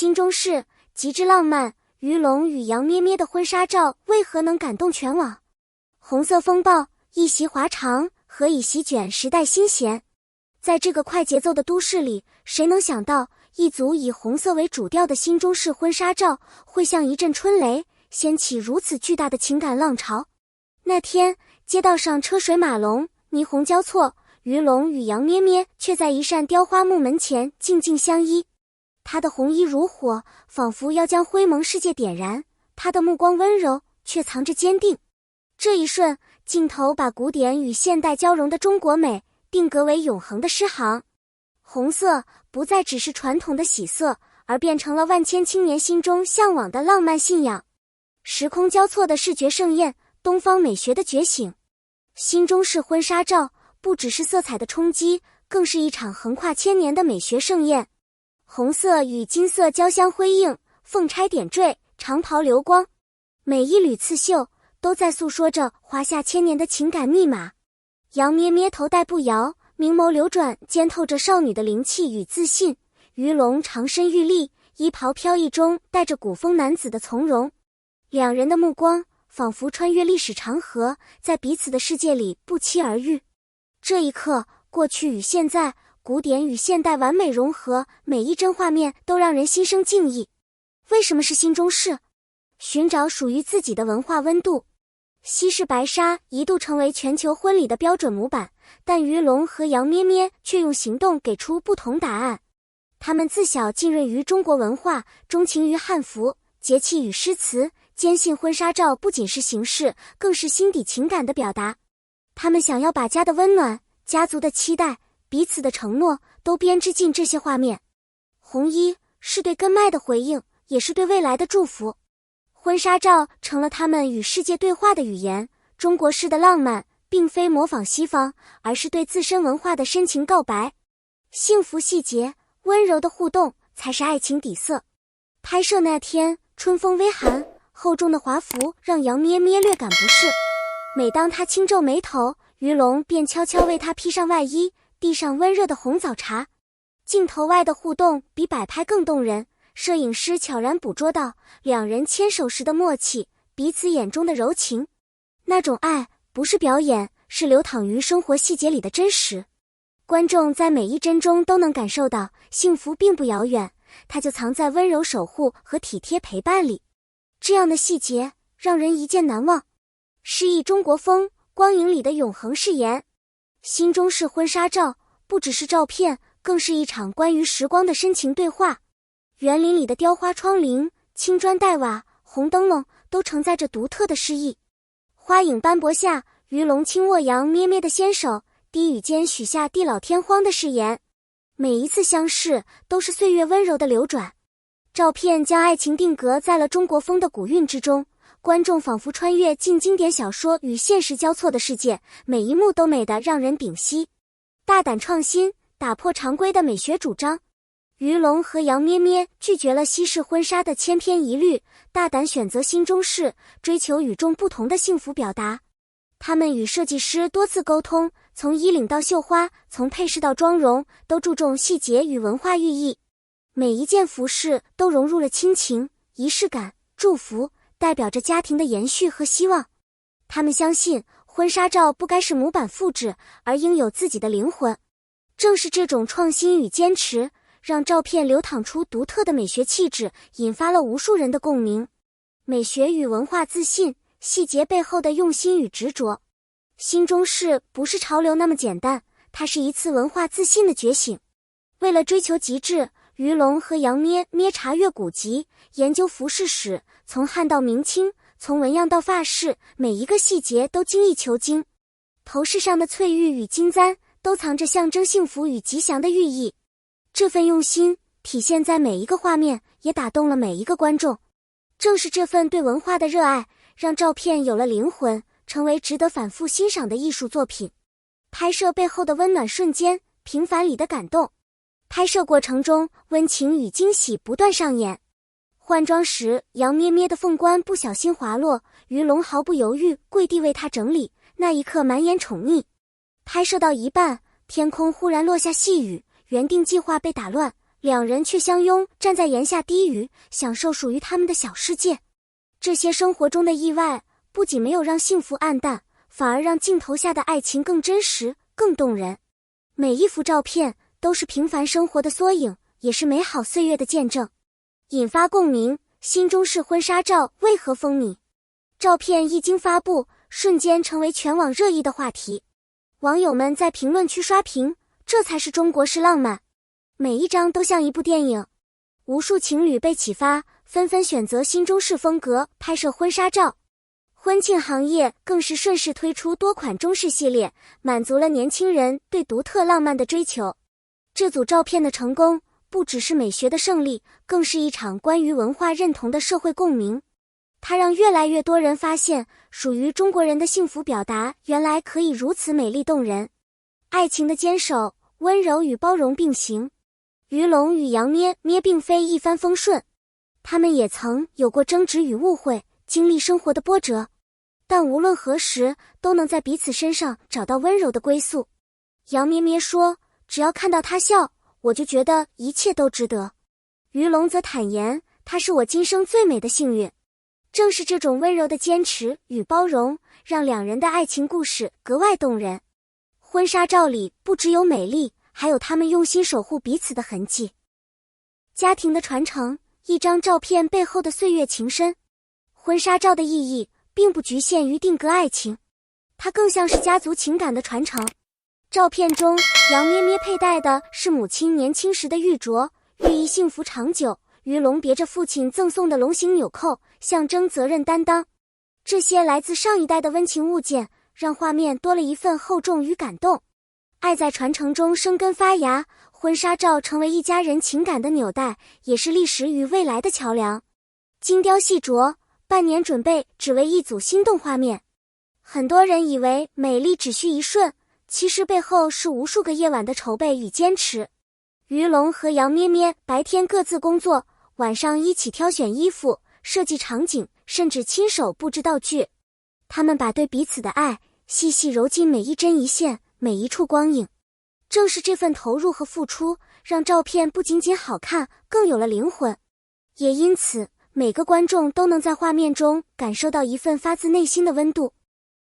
心中事，极致浪漫，于龙与杨咩咩的婚纱照为何能感动全网？红色风暴，一袭华裳，何以席卷时代新弦？在这个快节奏的都市里，谁能想到一组以红色为主调的心中事婚纱照会像一阵春雷，掀起如此巨大的情感浪潮？那天，街道上车水马龙，霓虹交错，于龙与杨咩咩却在一扇雕花木门前静静相依。他的红衣如火，仿佛要将灰蒙世界点燃，他的目光温柔，却藏着坚定。这一瞬，镜头把古典与现代交融的中国美定格为永恒的诗行。红色不再只是传统的喜色，而变成了万千青年心中向往的浪漫信仰。时空交错的视觉盛宴，东方美学的觉醒。心中事婚纱照不只是色彩的冲击，更是一场横跨千年的美学盛宴。红色与金色交相辉映，凤钗点缀，长袍流光，每一缕刺绣都在诉说着华夏千年的情感密码。杨咩咩头戴步摇，明眸流转，间透着少女的灵气与自信。于龙长身玉立，衣袍飘逸中带着古风男子的从容。两人的目光仿佛穿越历史长河，在彼此的世界里不期而遇。这一刻，过去与现在，古典与现代完美融合，每一帧画面都让人心生敬意。为什么是心中事？寻找属于自己的文化温度。西式白纱一度成为全球婚礼的标准模板，但于龙和杨咩咩却用行动给出不同答案。他们自小浸润于中国文化，钟情于汉服、节气与诗词，坚信婚纱照不仅是形式，更是心底情感的表达。他们想要把家的温暖、家族的期待、彼此的承诺都编织进这些画面。红衣是对根脉的回应，也是对未来的祝福。婚纱照成了他们与世界对话的语言。中国式的浪漫并非模仿西方，而是对自身文化的深情告白。幸福细节、温柔的互动才是爱情底色。拍摄那天，春风微寒，厚重的华服让杨咩咩略感不适。每当他轻皱眉头，于龙便悄悄为他披上外衣，递上温热的红枣茶。镜头外的互动比摆拍更动人，摄影师悄然捕捉到两人牵手时的默契，彼此眼中的柔情。那种爱不是表演，是流淌于生活细节里的真实。观众在每一帧中都能感受到，幸福并不遥远，它就藏在温柔守护和体贴陪伴里。这样的细节让人一见难忘。诗意中国风，光影里的永恒誓言。心中事婚纱照不只是照片，更是一场关于时光的深情对话。园林里的雕花窗棂、青砖黛瓦、红灯笼都承载着独特的诗意。花影斑驳下，于龙轻握杨咩咩的纤手，低语间许下地老天荒的誓言。每一次相视都是岁月温柔的流转。照片将爱情定格在了中国风的古韵之中，观众仿佛穿越进经典小说与现实交错的世界，每一幕都美得让人屏息。大胆创新，打破常规的美学主张。于龙和杨咩咩拒绝了西式婚纱的千篇一律，大胆选择心中事，追求与众不同的幸福表达。他们与设计师多次沟通，从衣领到绣花，从配饰到妆容，都注重细节与文化寓意。每一件服饰都融入了亲情、仪式感、祝福，代表着家庭的延续和希望。他们相信，婚纱照不该是模板复制，而应有自己的灵魂。正是这种创新与坚持，让照片流淌出独特的美学气质，引发了无数人的共鸣。美学与文化自信，细节背后的用心与执着。心中事不是潮流那么简单，它是一次文化自信的觉醒。为了追求极致，于龙和杨咩咩查阅古籍，研究服饰史，从汉到明清，从纹样到发饰，每一个细节都精益求精。头饰上的翠玉与金簪都藏着象征幸福与吉祥的寓意。这份用心体现在每一个画面，也打动了每一个观众。正是这份对文化的热爱，让照片有了灵魂，成为值得反复欣赏的艺术作品。拍摄背后的温暖瞬间，平凡里的感动。拍摄过程中，温情与惊喜不断上演。换装时，杨咩咩的凤冠不小心滑落，于龙毫不犹豫跪地为她整理，那一刻满眼宠溺。拍摄到一半，天空忽然落下细雨，原定计划被打乱，两人却相拥站在檐下低语，享受属于他们的小世界。这些生活中的意外，不仅没有让幸福黯淡，反而让镜头下的爱情更真实、更动人。每一幅照片都是平凡生活的缩影，也是美好岁月的见证。引发共鸣，新中式婚纱照为何风靡？照片一经发布，瞬间成为全网热议的话题。网友们在评论区刷屏，这才是中国式浪漫。每一张都像一部电影。无数情侣被启发，纷纷选择新中式风格拍摄婚纱照。婚庆行业更是顺势推出多款中式系列，满足了年轻人对独特浪漫的追求。这组照片的成功，不只是美学的胜利，更是一场关于文化认同的社会共鸣。它让越来越多人发现，属于中国人的幸福表达原来可以如此美丽动人。爱情的坚守，温柔与包容并行。于龙与杨咩咩并非一帆风顺，他们也曾有过争执与误会，经历生活的波折，但无论何时都能在彼此身上找到温柔的归宿。杨咩咩说，只要看到他笑，我就觉得一切都值得。于龙则坦言，他是我今生最美的幸运。正是这种温柔的坚持与包容，让两人的爱情故事格外动人。婚纱照里不只有美丽，还有他们用心守护彼此的痕迹。家庭的传承，一张照片背后的岁月情深。婚纱照的意义并不局限于定格爱情，它更像是家族情感的传承。照片中，杨咩咩佩戴的是母亲年轻时的玉镯，寓意幸福长久。于龙别着父亲赠送的龙形纽扣，象征责任担当。这些来自上一代的温情物件，让画面多了一份厚重与感动。爱在传承中生根发芽，婚纱照成为一家人情感的纽带，也是历史与未来的桥梁。精雕细琢，半年准备只为一组心动画面。很多人以为美丽只需一瞬，其实背后是无数个夜晚的筹备与坚持。于龙和杨咩咩白天各自工作，晚上一起挑选衣服、设计场景，甚至亲手布置道具。他们把对彼此的爱细细揉进每一针一线，每一处光影。正是这份投入和付出，让照片不仅仅好看，更有了灵魂。也因此，每个观众都能在画面中感受到一份发自内心的温度。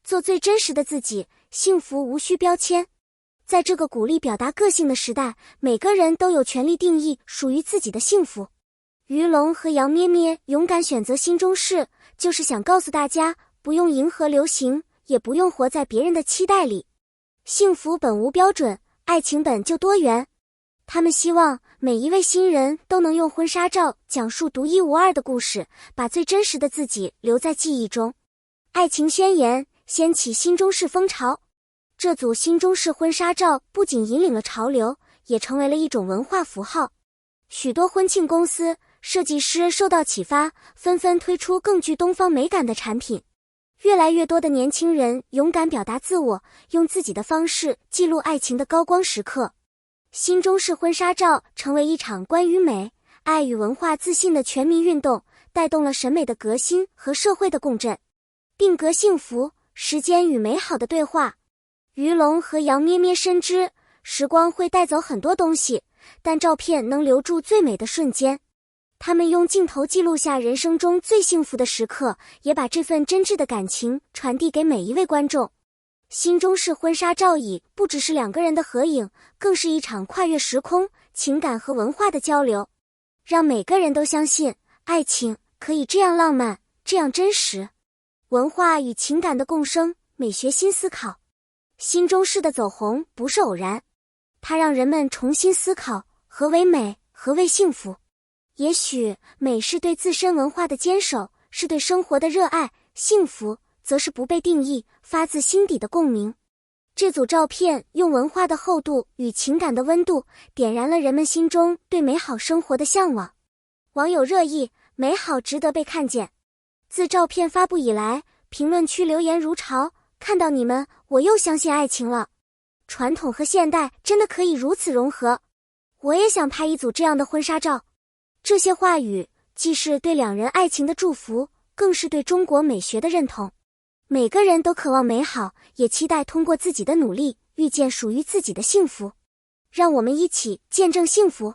做最真实的自己，幸福无需标签。在这个鼓励表达个性的时代，每个人都有权利定义属于自己的幸福。于龙和杨咩咩勇敢选择新中式，就是想告诉大家，不用迎合流行，也不用活在别人的期待里。幸福本无标准，爱情本就多元。他们希望每一位新人都能用婚纱照讲述独一无二的故事，把最真实的自己留在记忆中。爱情宣言，掀起新中式风潮。这组新中式婚纱照不仅引领了潮流，也成为了一种文化符号。许多婚庆公司、设计师受到启发，纷纷推出更具东方美感的产品。越来越多的年轻人勇敢表达自我，用自己的方式记录爱情的高光时刻。新中式婚纱照成为一场关于美、爱与文化自信的全民运动，带动了审美的革新和社会的共振。定格幸福，时间与美好的对话。于龙和杨咩咩深知，时光会带走很多东西，但照片能留住最美的瞬间。他们用镜头记录下人生中最幸福的时刻，也把这份真挚的感情传递给每一位观众。新中式婚纱照椅不只是两个人的合影，更是一场跨越时空、情感和文化的交流，让每个人都相信爱情可以这样浪漫，这样真实。文化与情感的共生，美学新思考。新中式的走红不是偶然，它让人们重新思考何为美，何为幸福。也许美是对自身文化的坚守，是对生活的热爱，幸福则是不被定义，发自心底的共鸣。这组照片用文化的厚度与情感的温度，点燃了人们心中对美好生活的向往。网友热议，美好值得被看见。自照片发布以来，评论区留言如潮，看到你们，我又相信爱情了。传统和现代真的可以如此融合，我也想拍一组这样的婚纱照。这些话语既是对两人爱情的祝福，更是对中国美学的认同。每个人都渴望美好，也期待通过自己的努力，遇见属于自己的幸福。让我们一起见证幸福。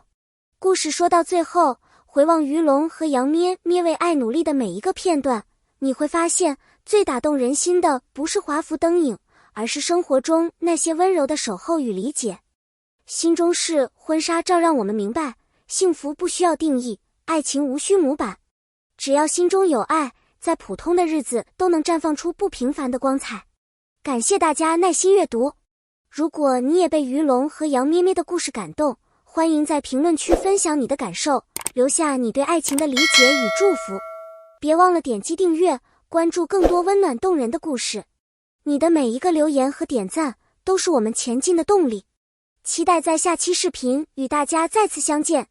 故事说到最后，回望于龙和杨咩咩为爱努力的每一个片段，你会发现最打动人心的不是华服灯影，而是生活中那些温柔的守候与理解。心中事婚纱照让我们明白，幸福不需要定义，爱情无需模板，只要心中有爱，在普通的日子都能绽放出不平凡的光彩。感谢大家耐心阅读。如果你也被于龙和杨咩咩的故事感动，欢迎在评论区分享你的感受，留下你对爱情的理解与祝福。别忘了点击订阅，关注更多温暖动人的故事。你的每一个留言和点赞都是我们前进的动力。期待在下期视频与大家再次相见。